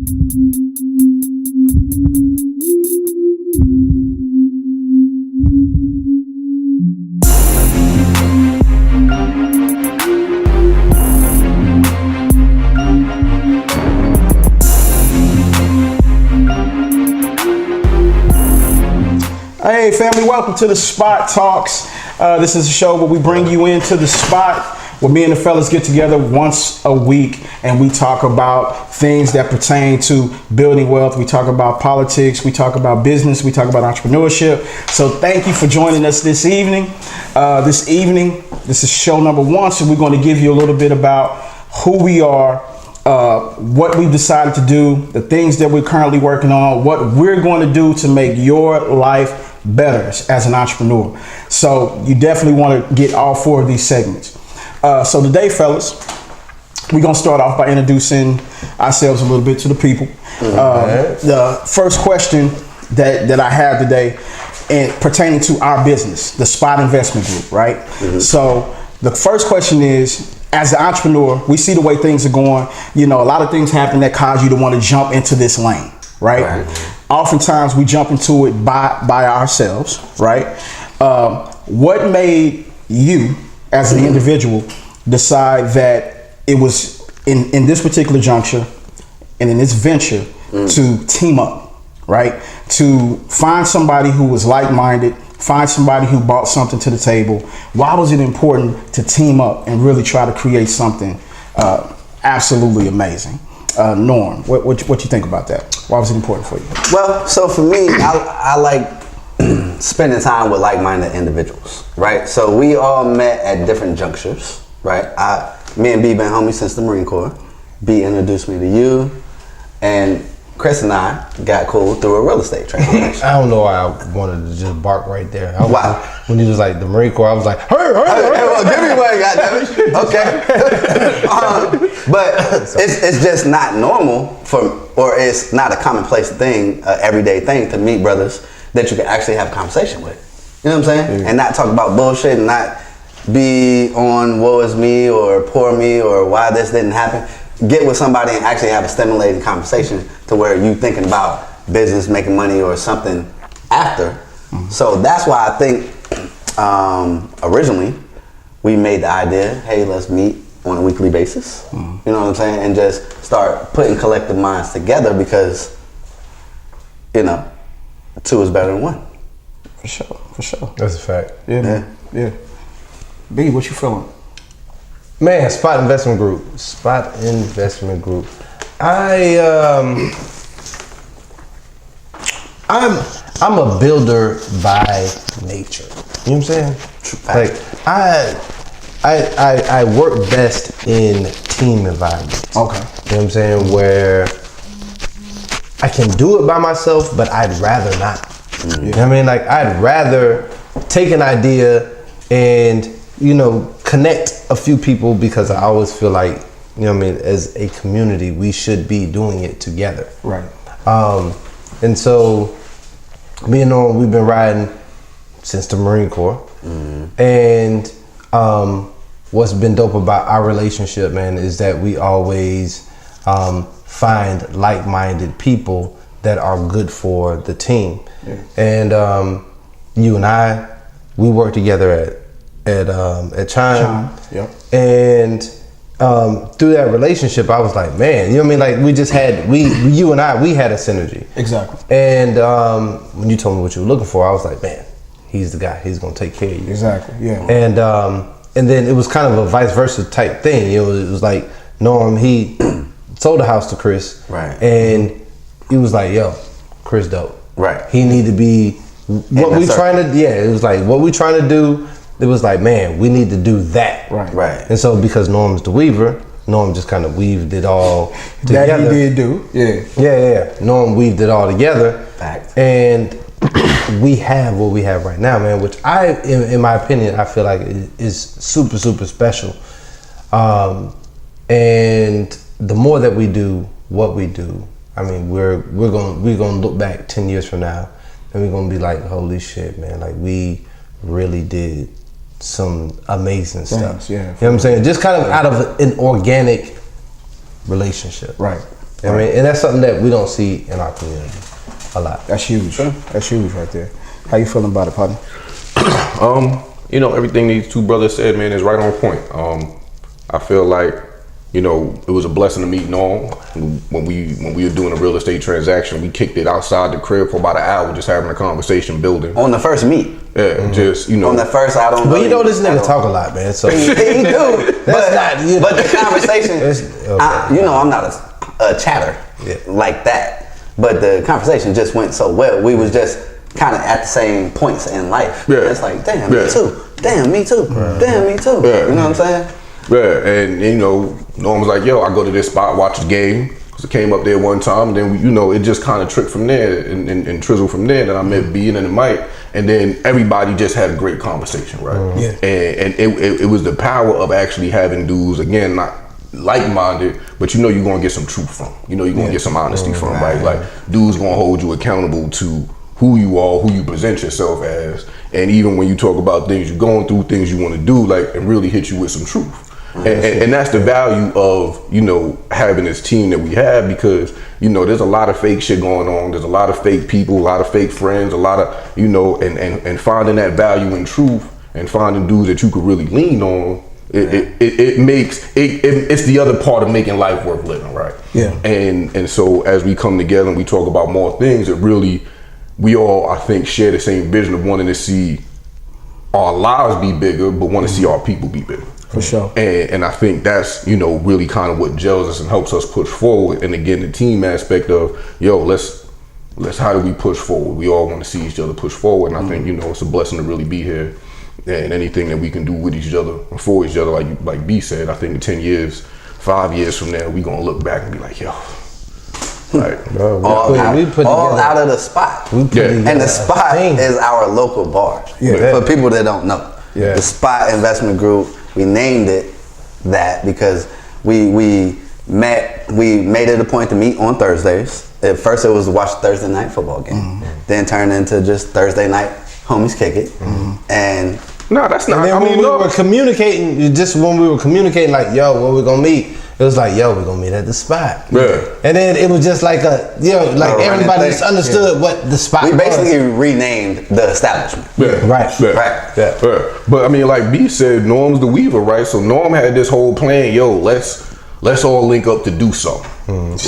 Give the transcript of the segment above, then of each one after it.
Hey family, welcome to the Spot Talks. This is a show where we bring you into the spot where me and the fellas get together once a week and we talk about things that pertain to building wealth. We talk about politics, we talk about business, we talk about entrepreneurship. So thank you for joining us this evening. This is show number 1, so we're going to give you a little bit about who we are, what we've decided to do, the things that we're currently working on, what we're going to do to make your life better as an entrepreneur. So you definitely want to get all 4 of these segments. So today, fellas, we're going to start off by introducing ourselves a little bit to the people. The first question that I have today and pertaining to our business, the Spot Investment Group, right? So the first question is, as an entrepreneur, we see the way things are going. You know, a lot of things happen that cause you to want to jump into this lane, right? Oftentimes we jump into it by ourselves, right? What made you, as an individual, decide that it was in this particular juncture and in this venture to team up, right? To find somebody who was like-minded, find somebody who brought something to the table. Why was it important to team up and really try to create something absolutely amazing? Norm, what you think about that? Why was it important for you? Well, so for me, I like spending time with like-minded individuals, right? So we all met at different junctures, right? Me and B been homies since the Marine Corps. B introduced me to you, and Chris and I got cool through a real estate transaction. I don't know why I wanted to just bark right there. Wow. When he was like the Marine Corps, I was like, hey, well, give me one, goddammit. Okay. But it's just not normal or it's not a commonplace thing, everyday thing to meet brothers that you can actually have a conversation with. You know what I'm saying? And not talk about bullshit and not be on woe is me or poor me or why this didn't happen. Get with somebody and actually have a stimulating conversation to where you thinking about business, making money or something after. So that's why I think originally we made the idea, hey, let's meet on a weekly basis. You know what I'm saying? And just start putting collective minds together because, you know, 2 is better than 1. For sure. That's a fact. Yeah. B, what you feeling? Man, Spot Investment Group. I'm a builder by nature. You know what I'm saying? Like I work best in team environments. Okay. You know what I'm saying? Where I can do it by myself, but I'd rather not. You know what I mean? Like I'd rather take an idea and, you know, connect a few people because I always feel like, you know what I mean, as a community, we should be doing it together. Right. And so me and Norm, we've been riding since the Marine Corps. And what's been dope about our relationship, man, is that we always find like-minded people that are good for the team. And you and I, we work together at Chime. Yep. And through that relationship, I was like, man, you know what I mean? Like we just had, you and I, we had a synergy. Exactly. And when you told me what you were looking for, I was like, man, he's the guy. He's gonna take care of you. Exactly. Yeah. And then it was kind of a vice versa type thing. It was like Norm, he sold the house to Chris. Right. And he was like, yo, Chris dope. Right. He need to be what we trying to. Yeah. It was like what we trying to do. It was like, man, we need to do that. Right. And so because Norm's the weaver, Norm just kind of weaved it all together. That he did do. Yeah. Norm weaved it all together. Fact. And we have what we have right now, man, which in my opinion, I feel like is super, super special. And the more that we do what we do, I mean, we're gonna look back 10 years from now and we're gonna be like, holy shit, man, like we really did some amazing stuff. Yeah. You know what I'm saying? Just kind of out of an organic relationship. Right. I mean, and that's something that we don't see in our community a lot. That's huge. That's huge right there. How you feeling about it, partner? You know, everything these two brothers said, man, is right on point. I feel like, you know, it was a blessing to meet Norm. When we were doing a real estate transaction, we kicked it outside the crib for about an hour, just having a conversation, building. On the first meet. Yeah, just, you know. On the first, I don't know. But you know, this nigga talk a lot, man. So He do. But the conversation, okay. you know, I'm not a chatter like that. But the conversation just went so well. We was just kind of at the same points in life. Yeah. It's like, damn, me too. Damn, me too. Damn, me too. Yeah. You know what I'm saying? Yeah, and you know, Norm was like, yo, I go to this spot, watch the game. Cause I came up there one time, and then, you know, it just kind of tricked from there and trizzled from there. Then I met B and then Mike, and then everybody just had a great conversation, right? Yeah. And it was the power of actually having dudes, again, not like-minded, but you know you're gonna get some truth from. You know you're gonna get some honesty from, right? Like, dudes gonna hold you accountable to who you are, who you present yourself as, and even when you talk about things you're going through, things you want to do, like, and really hit you with some truth. And that's the value of, you know, having this team that we have, because, you know, there's a lot of fake shit going on. There's a lot of fake people, a lot of fake friends, a lot of, you know, and finding that value in truth and finding dudes that you could really lean on. It makes it's the other part of making life worth living, right? Yeah. And so as we come together and we talk about more things, it really, we all, I think, share the same vision of wanting to see our lives be bigger, but want to see our people be bigger. For sure. And I think that's, you know, really kind of what gels us and helps us push forward. And again, the team aspect of, yo, let's how do we push forward? We all want to see each other push forward. And I think, you know, it's a blessing to really be here. And anything that we can do with each other and for each other, like B said, I think in 10 years, 5 years from now, we're going to look back and be like, yo, like, All out of the spot. Yeah. And the spot is our local bar. Yeah. For people that don't know. Yeah. The Spot Investment Group, we named it that because we made it a point to meet on Thursdays. At first it was to watch the Thursday night football game. Then turned into just Thursday night homies kick it. And no, that's not. And then I when mean, we look, were communicating, just when we were communicating, like, yo, when we gonna meet? It was like, yo, we're gonna meet at the spot. Yeah. And then it was just like a, you know, like everybody just understood what the spot was. we basically renamed the establishment. yeah, Right. yeah, Right. Yeah. yeah. But I mean, like B said, Norm's the weaver, right? So Norm had this whole plan. Yo, let's all link up to do something,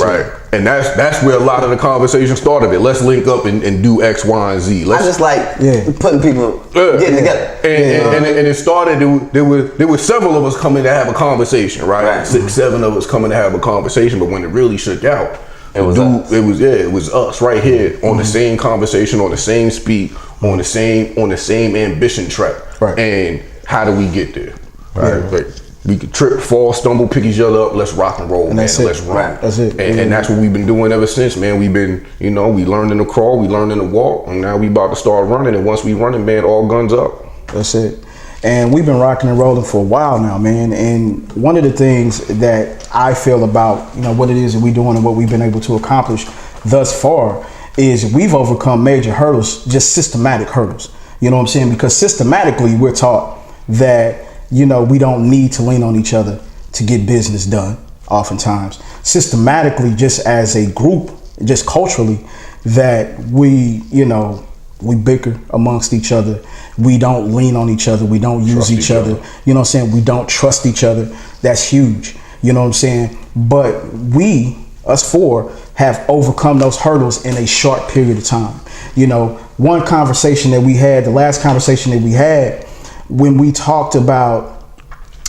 right? And that's where a lot of the conversation started. Let's link up and do X, Y, and Z. I Let's just like putting people getting together. And it started. There were several of us coming to have a conversation, right? 6, 7 of us coming to have a conversation. But when it really shook out, It was us. it was us right here on the same conversation, on the same speed, on the same ambition track. Right. And how do we get there? Right. Like, we could trip, fall, stumble, pick each other up. Let's rock and roll, man. that's it. Let's run. Right. That's it. And that's what we've been doing ever since, man. We've been, you know, we learned in the crawl, we learned in the walk, and now we about to start running. And once we running, man, all guns up. That's it. And we've been rocking and rolling for a while now, man. And one of the things that I feel about, you know, what it is that we're doing and what we've been able to accomplish thus far is we've overcome major hurdles, just systematic hurdles. You know what I'm saying? Because systematically we're taught that, you know, we don't need to lean on each other to get business done oftentimes. Systematically, just as a group, just culturally, that we, you know, we bicker amongst each other. We don't lean on each other. We don't use Trust each each other. other. You know what I'm saying? We don't trust each other. That's huge. You know what I'm saying? But we, us four, have overcome those hurdles in a short period of time. You know, one conversation that we had, the last conversation that we had, when we talked about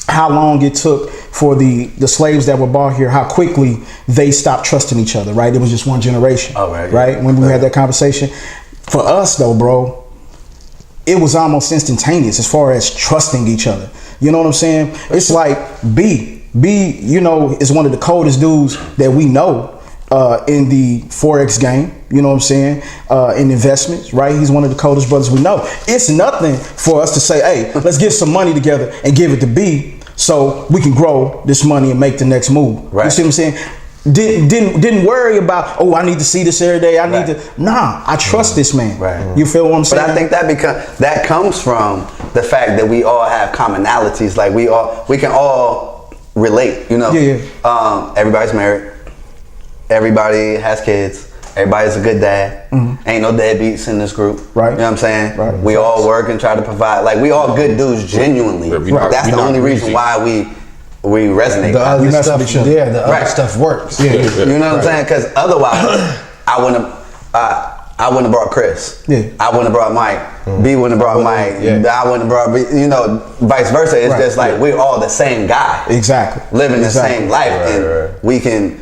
how long it took for the slaves that were brought here, how quickly they stopped trusting each other, right? It was just one generation, Oh, right, right? yeah. When we had that conversation. For us though, bro, it was almost instantaneous as far as trusting each other. You know what I'm saying? It's like B, you know, is one of the coldest dudes that we know in the Forex game. You know what I'm saying? In investments, right? He's one of the coldest brothers we know. It's nothing for us to say, hey, let's get some money together and give it to B so we can grow this money and make the next move. Right. You see what I'm saying? Didn't worry about, oh, I need to see this every day. I need to. Nah, I trust this man. Right. You feel what I'm saying? But I think that comes from the fact that we all have commonalities. Like we can all relate. You know. Yeah. Everybody's married. everybody has kids. Everybody's a good dad. Ain't no deadbeats in this group. Right. You know what I'm saying? Right. We all work and try to provide. Like, we all good dudes, genuinely. Yeah, we not- That's we the not only reason greasy. why we resonate. The other mess stuff, with each other. yeah, the other Right. stuff works. Yeah. You know what I'm saying? Because otherwise, I wouldn't have brought Chris. Yeah. I wouldn't have brought Mike. B wouldn't have brought Mike. yeah. I wouldn't have brought B. You know, vice versa. It's Right. just like we're all the same guy. Exactly. Living the Exactly. same life, and we can.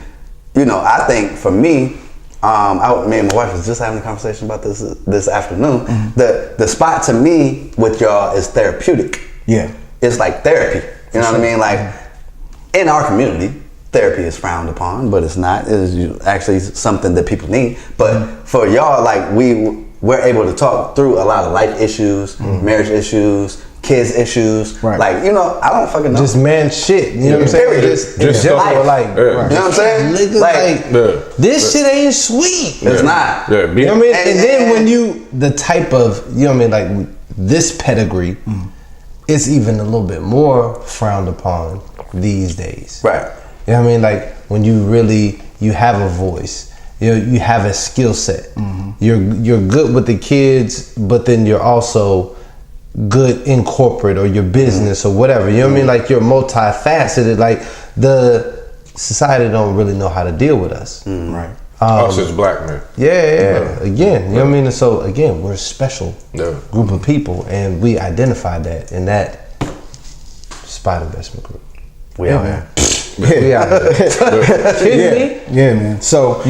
You know, I think for me, me and my wife was just having a conversation about this afternoon. The spot to me with y'all is therapeutic. Yeah. It's like therapy. You know what I mean? Like, in our community, therapy is frowned upon, but it's not. It is actually something that people need. But for y'all, like, we're able to talk through a lot of life issues, marriage issues, kids issues. Right. Like, you know, I don't fucking know. Just man shit. You know what I'm saying? Period. Just Just simple, life. like, Yeah. You know what I'm saying? nigga, like, Yeah. this shit ain't sweet. It's not. Yeah, You know what I mean? And then And- when you, the type of, you know what I mean, like this pedigree, it's even a little bit more frowned upon these days. Right. You know what I mean? Like when you have a voice, you have a skill set. You're good with the kids, but then you're also good in corporate or your business or whatever. You know what I mean? Like you're multifaceted. Like the society don't really know how to deal with us. Right. Us as black men. Yeah. Again, you know what I mean? And so again, we're a special Yeah. group of people, and we identify that in that Spot Investment Group. We out here. We out here. Kidding me? Yeah, man. So,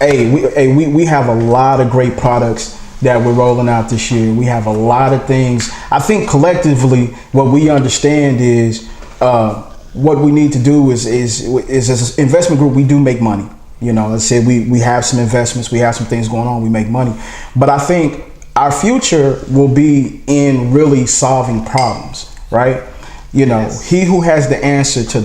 we have a lot of great products that we're rolling out this year. We have a lot of things. I think collectively, what we understand is what we need to do is as an investment group, we do make money. You know, let's say we have some investments, we have some things going on, we make money. But I think our future will be in really solving problems, right? You know, he who has the answer to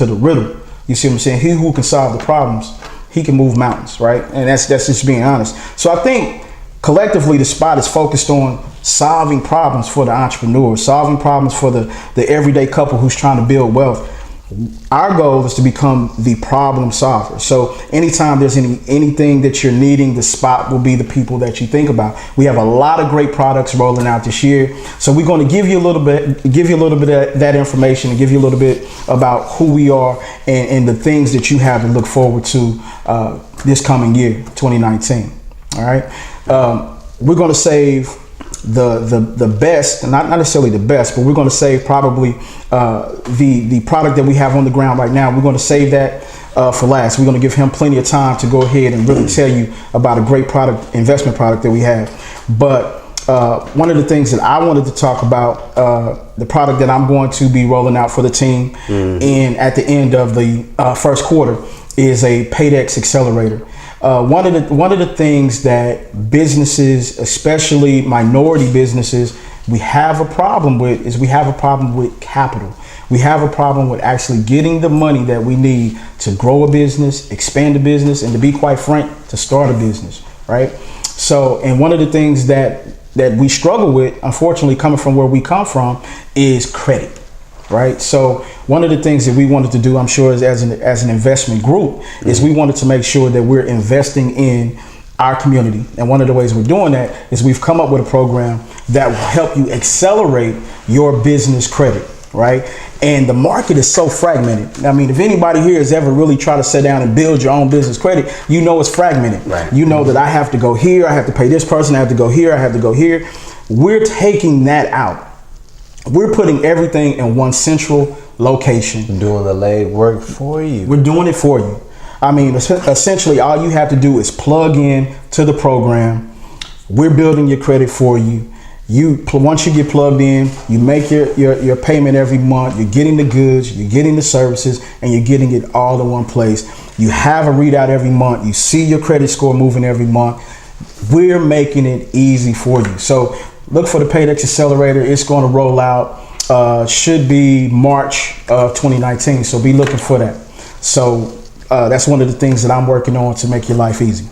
the riddle, you see what I'm saying? He who can solve the problems, he can move mountains, right? And that's just being honest. So I think collectively the Spot is focused on solving problems for the entrepreneur, solving problems for the everyday couple who's trying to build wealth. Our goal is to become the problem solver. So anytime there's anything that you're needing, the Spot will be the people that you think about. We have a lot of great products rolling out this year. So we're going to give you a little bit of that information and give you a little bit about who we are and the things that you have to look forward to this coming year, 2019. All right. We're going to save the best, not necessarily the best, but we're going to save probably the product that we have on the ground right now. We're going to save that for last. We're going to give him plenty of time to go ahead and really tell you about a great investment product that we have. But one of the things that I wanted to talk about, the product that I'm going to be rolling out for the team and at the end of the first quarter is a Paydex Accelerator. One of the things that businesses, especially minority businesses, we have a problem with is we have a problem with capital. We have a problem with actually getting the money that we need to grow a business, expand a business, and to be quite frank, to start a business, right? So, and one of the things that we struggle with, unfortunately, coming from where we come from, is credit. Right. So one of the things that we wanted to do, I'm sure, as an investment group, is we wanted to make sure that we're investing in our community. And one of the ways we're doing that is we've come up with a program that will help you accelerate your business credit. Right. And the market is so fragmented. I mean, if anybody here has ever really tried to sit down and build your own business credit, you know it's fragmented. Right. You know that I have to go here, I have to pay this person, I have to go here, I have to go here. We're taking that out. We're putting everything in one central location. Doing the leg work for you. We're doing it for you. I mean, essentially, all you have to do is plug in to the program. We're building your credit for you. Once you get plugged in, you make your payment every month. You're getting the goods, you're getting the services, and you're getting it all in one place. You have a readout every month. You see your credit score moving every month. We're making it easy for you. So look for the Paydex Accelerator. It's going to roll out, should be March of 2019. So be looking for that. So that's one of the things that I'm working on to make your life easy.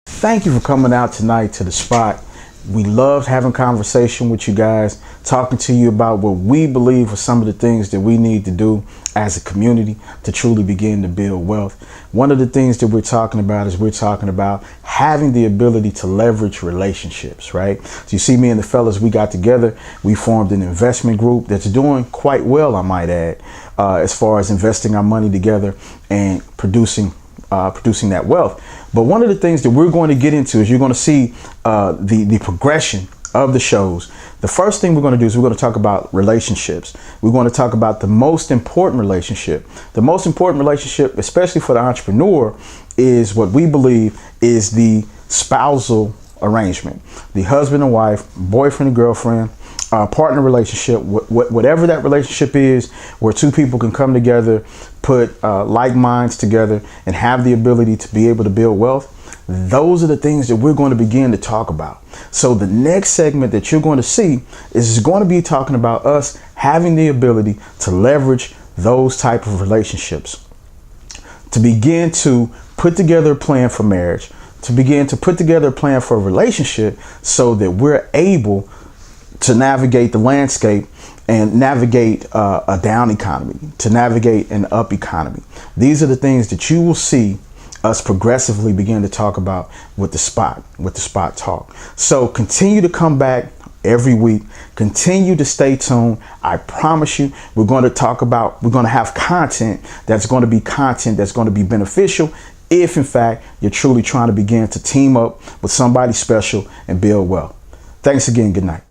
Thank you for coming out tonight to the Spot. We loved having conversation with you guys, talking to you about what we believe are some of the things that we need to do as a community to truly begin to build wealth. One of the things that we're talking about is we're talking about having the ability to leverage relationships, right? So you see me and the fellas, we got together, we formed an investment group that's doing quite well, I might add, as far as investing our money together and producing that wealth. But one of the things that we're going to get into is you're going to see the progression of the shows. The first thing we're going to do is we're going to talk about relationships. We're going to talk about the most important relationship. The most important relationship, especially for the entrepreneur, is what we believe is the spousal arrangement. The husband and wife, boyfriend and girlfriend, partner relationship, whatever that relationship is, where two people can come together, put like minds together, and have the ability to be able to build wealth. Those are the things that we're going to begin to talk about. So the next segment that you're going to see is going to be talking about us having the ability to leverage those type of relationships, to begin to put together a plan for marriage, to begin to put together a plan for a relationship so that we're able to navigate the landscape and navigate a down economy, to navigate an up economy. These are the things that you will see us progressively begin to talk about with the Spot Talk. So continue to come back every week. Continue to stay tuned. I promise you, we're going to have content that's going to be beneficial if in fact you're truly trying to begin to team up with somebody special and build wealth. Thanks again. Good night.